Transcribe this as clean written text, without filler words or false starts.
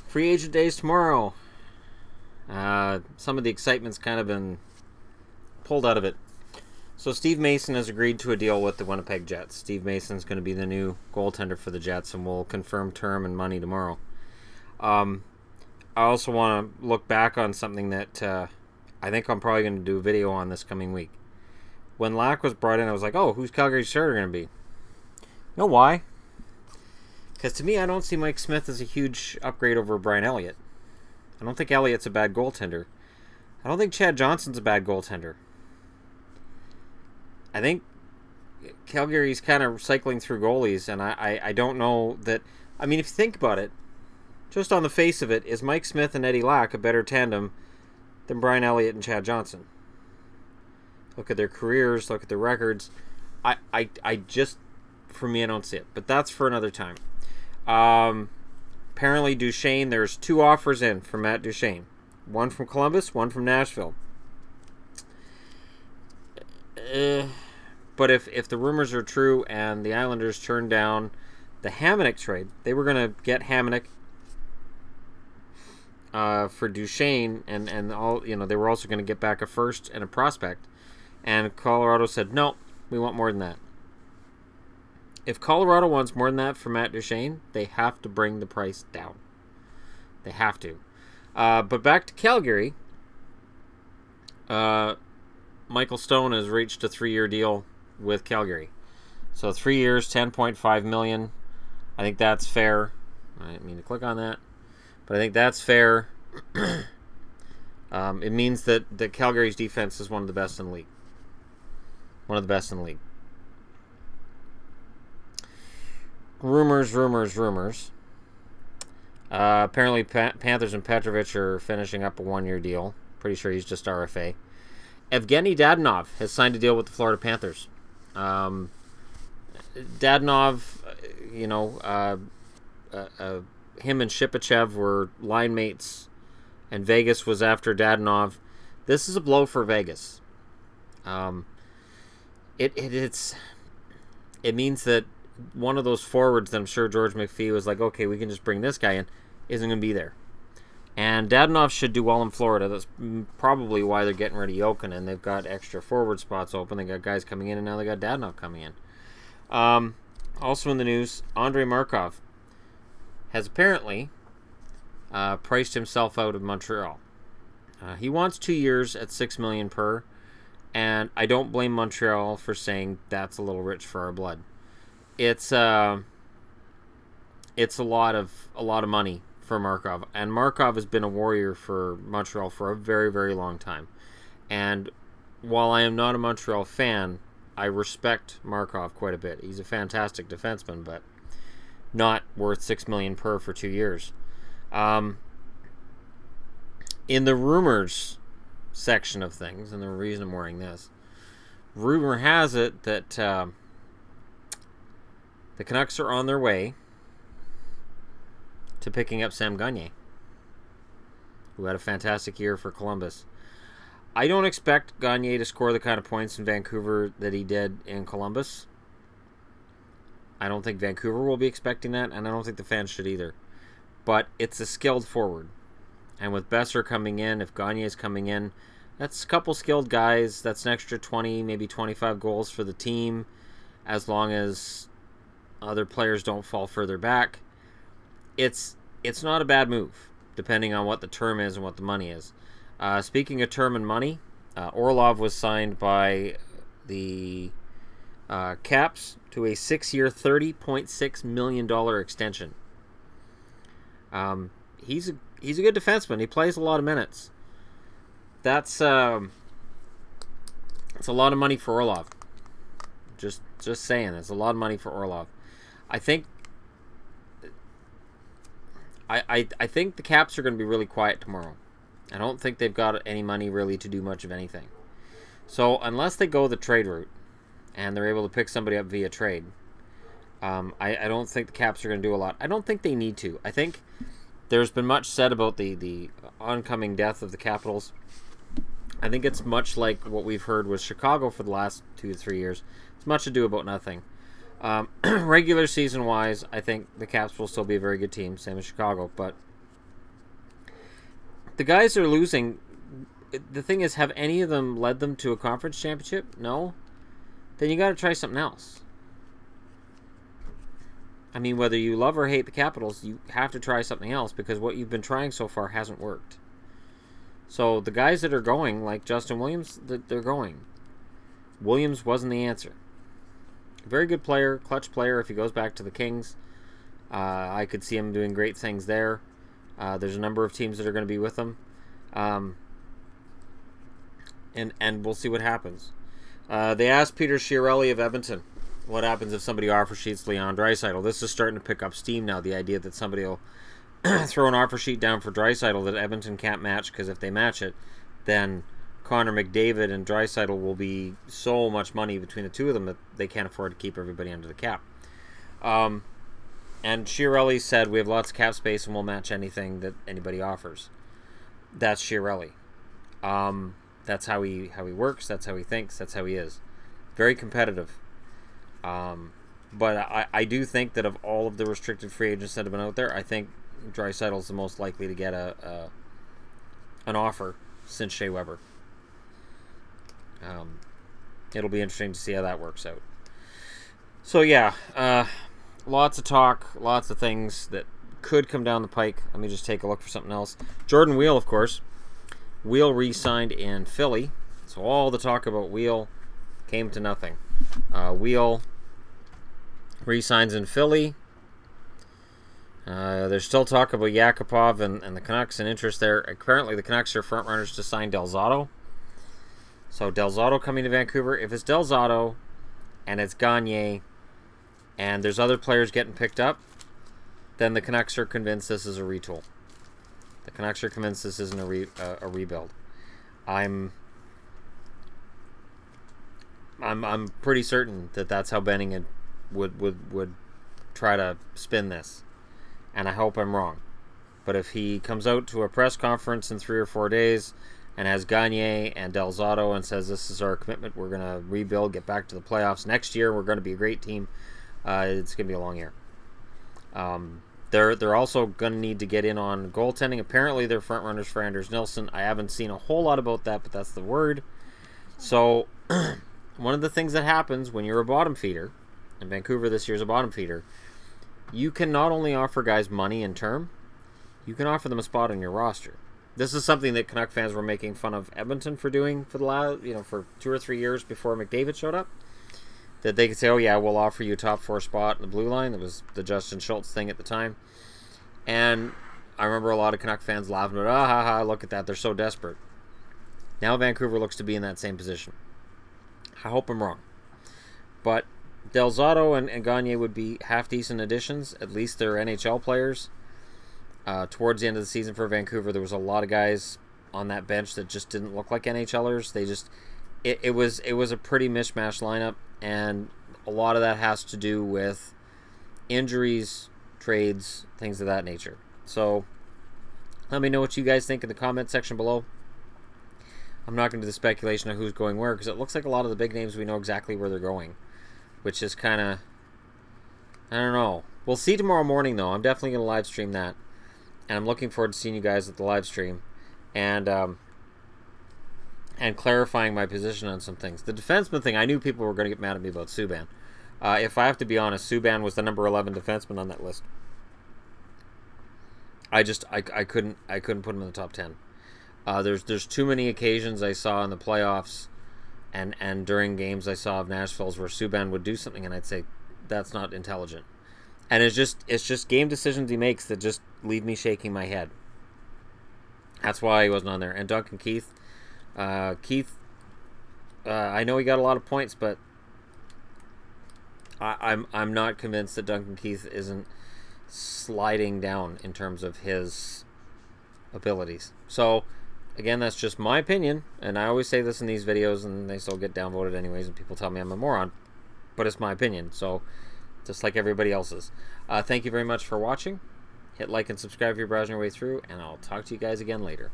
Free agent days tomorrow. Some of the excitement's kind of been pulled out of it. So Steve Mason has agreed to a deal with the Winnipeg Jets. Steve Mason's going to be the new goaltender for the Jets, and we'll confirm term and money tomorrow. I also want to look back on something that I think I'm probably going to do a video on this coming week. When Lack was brought in, I was like, oh, who's Calgary's starter going to be? You know why? Because to me, I don't see Mike Smith as a huge upgrade over Brian Elliott. I don't think Elliott's a bad goaltender. I don't think Chad Johnson's a bad goaltender. I think Calgary's kind of cycling through goalies, and I don't know that... I mean, if you think about it, just on the face of it, is Mike Smith and Eddie Lack a better tandem than Brian Elliott and Chad Johnson? Look at their careers, look at their records. I just, for me, I don't see it. But that's for another time. Apparently, Duchesne, there's 2 offers in for Matt Duchesne. One from Columbus, one from Nashville. But if the rumors are true and the Islanders turn down the Hamonic trade, they were going to get Hamonic for Duchesne, and all, you know, they were also going to get back a first and a prospect. And Colorado said, no, we want more than that. If Colorado wants more than that for Matt Duchesne, they have to bring the price down. They have to. But back to Calgary. Michael Stone has reached a 3-year deal with Calgary. So 3 years, $10.5 million. I think that's fair. I didn't mean to click on that, but I think that's fair. It means that Calgary's defense is one of the best in the league. One of the best in the league. Rumors. Apparently Panthers and Petrovic are finishing up a 1-year deal. Pretty sure he's just RFA. Evgeny Dadonov has signed a deal with the Florida Panthers. Dadonov, you know, him and Shipachev were line mates, and Vegas was after Dadonov. This is a blow for Vegas. It means that one of those forwards that I'm sure George McPhee was like, okay, we can just bring this guy in, isn't going to be there. And Dadonov should do well in Florida. That's probably why they're getting rid of Jokinen. They've got extra forward spots open. They got guys coming in, and now they got Dadonov coming in. Also in the news, Andrei Markov has apparently priced himself out of Montreal. He wants 2 years at $6 million per, and I don't blame Montreal for saying that's a little rich for our blood. It's a lot of money for Markov, and Markov has been a warrior for Montreal for a very, very long time. And while I am not a Montreal fan, I respect Markov quite a bit. He's a fantastic defenseman, but not worth $6 million per for 2 years. In the rumors section of things, and the reason I'm wearing this, rumor has it that the Canucks are on their way to picking up Sam Gagner, who had a fantastic year for Columbus. I don't expect Gagner to score the kind of points in Vancouver that he did in Columbus. I don't think Vancouver will be expecting that, and I don't think the fans should either. But it's a skilled forward. And with Besser coming in, if Gagner is coming in, that's a couple skilled guys. That's an extra 20, maybe 25 goals for the team, as long as other players don't fall further back. It's not a bad move, depending on what the term is and what the money is. Speaking of term and money, Orlov was signed by the Caps to a 6-year, $30.6 million extension. He's a good defenseman. He plays a lot of minutes. That's a lot of money for Orlov. Just saying, it's a lot of money for Orlov. I think the Caps are going to be really quiet tomorrow. I don't think they've got any money really to do much of anything. So unless they go the trade route and they're able to pick somebody up via trade, I don't think the Caps are going to do a lot. I don't think they need to. I think there's been much said about the oncoming death of the Capitals. I think it's much like what we've heard with Chicago for the last 2 to 3 years. It's much ado about nothing. Regular season-wise, I think the Caps will still be a very good team, same as Chicago. But the guys are losing. The thing is, have any of them led them to a conference championship? No. Then you got to try something else. I mean, whether you love or hate the Capitals, you have to try something else because what you've been trying so far hasn't worked. So the guys that are going, like Justin Williams, they're going. Williams wasn't the answer. Very good player, clutch player if he goes back to the Kings. I could see him doing great things there. There's a number of teams that are going to be with him. And we'll see what happens. They asked Peter Chiarelli of Edmonton, what happens if somebody offer sheets Leon Draisaitl? This is starting to pick up steam now, the idea that somebody will throw an offer sheet down for Draisaitl that Edmonton can't match, because if they match it, then Connor McDavid and Draisaitl will be so much money between the two of them that they can't afford to keep everybody under the cap. And Chiarelli said, we have lots of cap space and we'll match anything that anybody offers. That's Chiarelli. That's how he works. That's how he thinks. That's how he is. Very competitive. But I do think that of all of the restricted free agents that have been out there, I think Draisaitl's the most likely to get an offer since Shea Weber. It'll be interesting to see how that works out. So yeah, lots of talk, lots of things that could come down the pike. Let me just take a look for something else. Jordan Wheel, of course. Wheel re-signed in Philly. So all the talk about Wheel came to nothing. Wheel re-signs in Philly. There's still talk about Yakupov and the Canucks and interest there. Apparently the Canucks are front runners to sign Del Zotto. So Del Zotto coming to Vancouver. If it's Del Zotto and it's Gagner and there's other players getting picked up, then the Canucks are convinced this is a retool. The Canucks are convinced this isn't a rebuild. I'm pretty certain that that's how Benning would try to spin this, and I hope I'm wrong. But if he comes out to a press conference in 3 or 4 days and has Gagner and Del Zotto and says this is our commitment, we're going to rebuild, get back to the playoffs next year, we're going to be a great team, it's going to be a long year. They're also going to need to get in on goaltending. Apparently they're front runners for Anders Nilsson. I haven't seen a whole lot about that, but that's the word. So one of the things that happens when you're a bottom feeder, and Vancouver this year is a bottom feeder, you can not only offer guys money in term, you can offer them a spot on your roster. This is something that Canuck fans were making fun of Edmonton for doing for the last, for 2 or 3 years before McDavid showed up. That they could say, oh yeah, we'll offer you a top 4 spot in the blue line. That was the Justin Schultz thing at the time. And I remember a lot of Canuck fans laughing at, ah ha ha, look at that, they're so desperate. Now Vancouver looks to be in that same position. I hope I'm wrong. But Del Zotto and Gagner would be half-decent additions. At least they're NHL players. Towards the end of the season for Vancouver, there was a lot of guys on that bench that just didn't look like NHLers. They just... It was a pretty mishmash lineup, and a lot of that has to do with injuries, trades, things of that nature. So let me know what you guys think in the comment section below. I'm not going to do the speculation of who's going where, because it looks like a lot of the big names we know exactly where they're going, which is kind of, I don't know. We'll see tomorrow morning, though. I'm definitely going to live stream that, and I'm looking forward to seeing you guys at the live stream and clarifying my position on some things. The defenseman thing, I knew people were going to get mad at me about Subban. If I have to be honest, Subban was the number 11 defenseman on that list. I couldn't put him in the top 10. There's too many occasions I saw in the playoffs and during games I saw of Nashville's where Subban would do something and I'd say that's not intelligent. And it's just game decisions he makes that just leave me shaking my head. That's why he wasn't on there. And Duncan Keith, I know he got a lot of points, but I'm not convinced that Duncan Keith isn't sliding down in terms of his abilities. So again, that's just my opinion, and I always say this in these videos, and they still get downvoted anyways, and people tell me I'm a moron, but it's my opinion. So just like everybody else's. Thank you very much for watching. Hit like and subscribe if you're browsing your way through, and I'll talk to you guys again later.